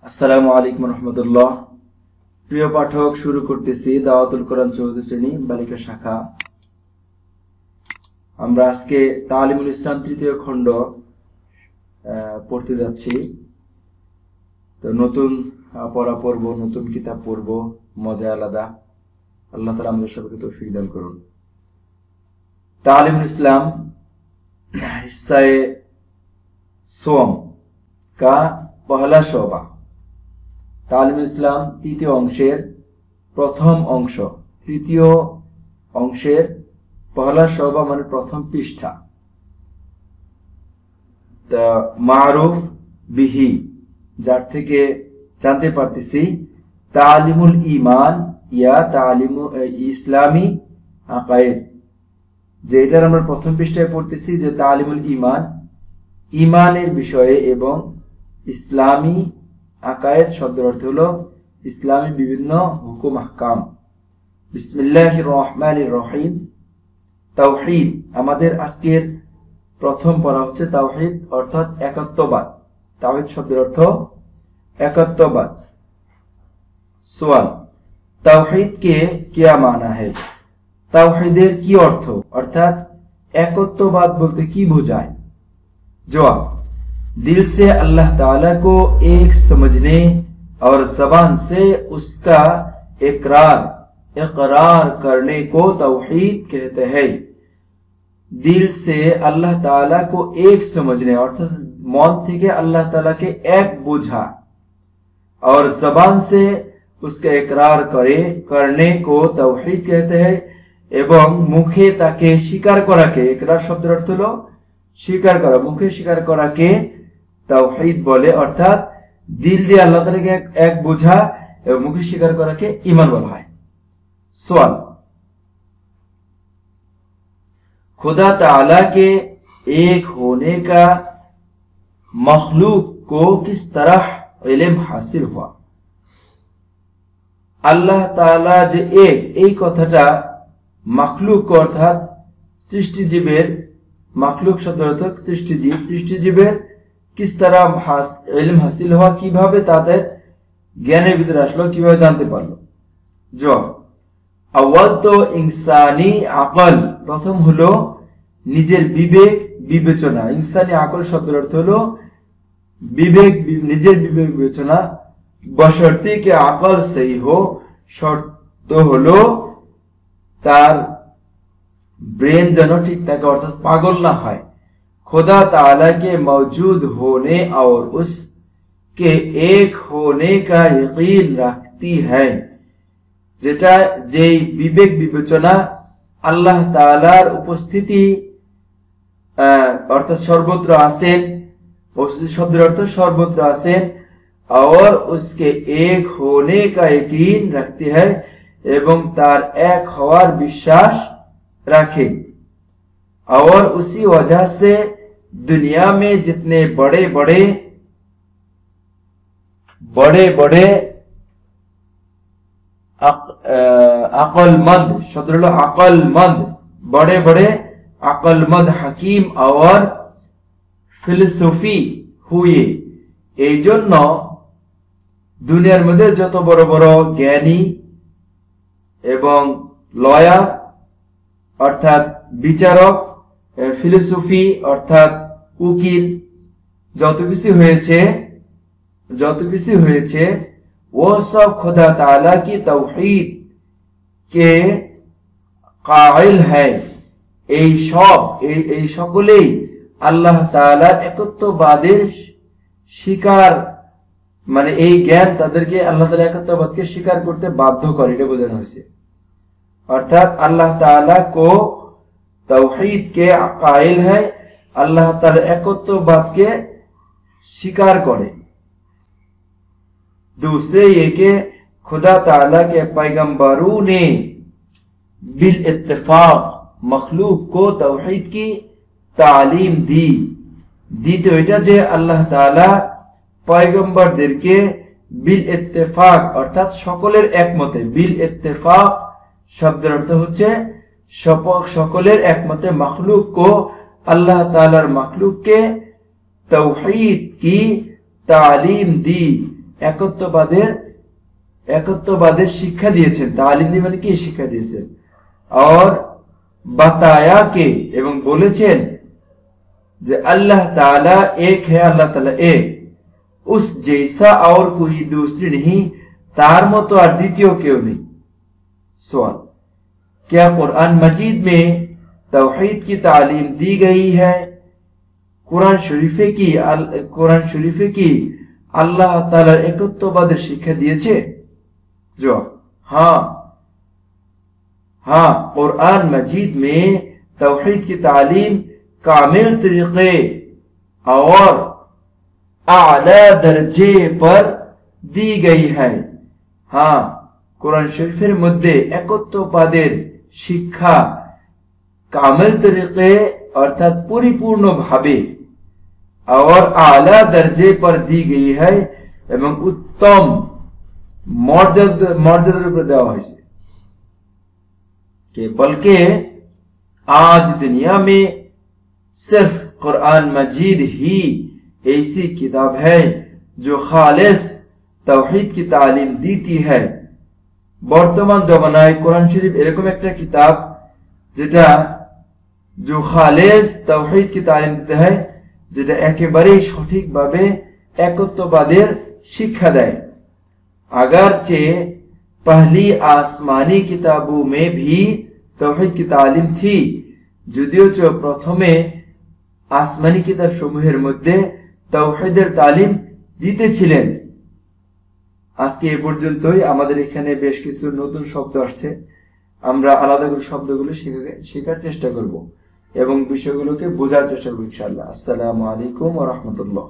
আসসালামু আলাইকুম রহমতুল্লাহ। প্রিয় পাঠক, শুরু করতেছি দাওয়াতুল কোরআন চৌদ্দ শ্রেণী বালিকা শাখা। আমরা আজকে তালিমুল ইসলাম তৃতীয় খণ্ড পড়তে যাচ্ছি। তো নতুন পড়া পড়বো, নতুন কিতাব পড়বো, মজা আলাদা। আল্লাহ তাআলা আমাদের সবাইকে তৌফিক দান করুন। तालिमुल इस्लाम हिस्साए सोम का पहला शोबा। तालिमुल इस्लाम तृतीय अंशेर प्रथम अंश, तृतीय अंशेर पहला शोबा माने प्रथम पृष्ठा। ता मारूफ बिही जार थेके जानते पारतेछि तालिमुल ईमान या तालिमुल इस्लामी आकायद। যে এটার আমরা প্রথম পৃষ্ঠায় পড়তেছি যে তালিমুল ঈমান, ঈমানের বিষয়ে, এবং ইসলামী আকায়েদ শব্দের অর্থ হলো ইসলামী বিভিন্ন হুকুম আহকাম। বিসমিল্লাহির রহমানির রহিম। তাওহীদ, আমাদের আজকের প্রথম পড়া হচ্ছে তাওহীদ অর্থাৎ একাত্মবাদ। তাওহীদ শব্দের অর্থ একাত্মবাদ। সওয়াল, তাওহীদ কে क्या माना है? তাওহীদের কি অর্থ, অর্থাৎ একত্ববাদ বলতে কি বোঝায়? जवाब, दिल से अल्लाह ताला को एक समझने और ज़बान से उसका इकरार करने को तौहीद कहते हैं। दिल से अल्लाह ताला को एक समझने अर्थात मन থেকে अल्लाह ताला के एक बोझा, और ज़बान से उसका इकरार करने को तौहीद कहते हैं। এবং মুখে তাকে স্বীকার করাকে, ইকরার শব্দের অর্থ হলো স্বীকার করা, মুখে স্বীকার করাকে তাওহীদ বলে। অর্থাৎ দিল দিয়ে আল্লাহ তাআলাকে এক বোঝা এবং মুখে স্বীকার করাকে ঈমান বলা হয়। सवाल, खुदा ताला के एक होने का मखलूक को किस तरह इल्म हासिल हुआ? আল্লাহ তাআলা যে এক, এই কথাটা मखलूक अर्थात सृष्टिजीवेर, मखलूक शब्द अर्थ सृष्टिजीव, सृष्टिजीवेर किस तरह इल्म हासिल हुआ, কিভাবে তাদের জ্ঞানের ভিতরে আসলো, কিভাবে জানতে পারলো? জবাব, আউয়াল তো ইনসানি আকল, প্রথম হলো নিজের বিবেক বিবেচনা। ইনসানি আকল শব্দের অর্থ হলো বিবেক, নিজের বিবেক বিবেচনা। বশর্তে কে আকল সহি হো, শর্ত হলো তার ব্রেন যেন ঠিক থাকে, অর্থাৎ পাগল না হয়। खुदा ताला के मौजूद होने और उसके एक होने का यकीन रखती है, যেটা যেই বিবেক বিবেচনা আল্লাহ তাআলার উপস্থিতি অর্থাৎ সর্বত্র আছেন, উপস্থিতি শব্দের অর্থ সর্বত্র আছেন, और उसके एक होने का यकीन रखती है, এবং তার এক হওয়ার বিশ্বাস রাখে। और उसी वजह से दुनिया में जितने बड़े बड़े अक्लमंद शब्द हलो अक्लमंद, बड़े बड़े अक्लमंद हकीम और फिलोसफी हुए। এই জন্য দুনিয়ার মধ্যে যত বড় বড় জ্ঞানী এবং লয়ার অর্থাৎ বিচারক, ফিলোসফি অর্থাৎ উকিল, যত কিছু হয়েছে वो सब खुदा ताला की तौहीद के काइल है। এই সকলেই আল্লাহ তাআলার একত্ববাদের স্বীকার, মানে এই জ্ঞান তাদেরকে আল্লাহ তাআলা একত্ববাদকে স্বীকার করতে বাধ্য করে, এটা বোঝানো হয়েছে। अर्थात अल्लाह ताला को तौहीद के काइल है, अल्लाह ताला एकत्ववाद के स्वीकार करे। दूसरे ये के खुदा ताला के पैगंबरों ने बिल इत्तेफाक मखलूक को तौहीद की तालीम दी। দ্বিতীয় এটা যে আল্লাহ তাআলা পয়গম্বরদেরকে বিল ইত্তেফাক অর্থাৎ সকলের একমতে, বিল ইত্তেফাক শব্দের অর্থ হচ্ছে সকলের একমতে, মখলুক কো अल्लाह तालार मखलूक के तौहीद की तालीम दी, একত্ববাদের শিক্ষা দিয়েছেন। তালিম দিয়ে মানে কি শিক্ষা দিয়েছেন। और बताया के एवं বলেছেন যে अल्लाह ताला एक है, अल्लाह ताला एक, उस जैसा और कोई दूसरी नहीं, तार मतो और द्वितीय क्यों नहीं। सवाल, क्या कुरान मजीद में तौहीद की तालीम दी गई है? कुरान शरीफे की अल्लाह ताला एकत्ववाদের शिक्षा दिएছে? जवाब, हाँ, कुरान मजीद में तौहीद की तालीम कामिल तरीके और आला दर्जे पर दी गई है। हाँ, कुरान शरीफের মধ্যে একত্ববাদের শিক্ষা कामिल तरीके अर्थात परिपूर्ण भावे और आला दर्जे पर दी गई है एवं उत्तम मर्यादार ऊपर देवा হয়েছে। कि बल्कि आज दुनिया में सिर्फ कुरान मजीद ही ऐसी किताब है जो खालिस तौहीद की तालीम देती है। বর্তমান জমানায় কোরআন শরীফ এরকম একটা কিতাব যেটা जो खालिस तौहीद की तालीम देते हैं, যেটা একেবারেই সঠিকভাবে একত্ববাদের শিক্ষা দেয়। अगरचे पहली आसमानी किताबों में भी तौहीद की तालीम थी, যদিও প্রথমে আসমানি কিতাব সমূহের মধ্যে তাওহীদের তালিম দিতেছিলেন। আজকে এই পর্যন্তই। আমাদের এখানে বেশ কিছু নতুন শব্দ আসছে, আমরা আলাদা করে শব্দগুলো শেখার চেষ্টা করব এবং বিষয়গুলোকে বোঝার চেষ্টা করব ইনশাআল্লাহ। আসসালামু আলাইকুম ওয়া রাহমাতুল্লাহ।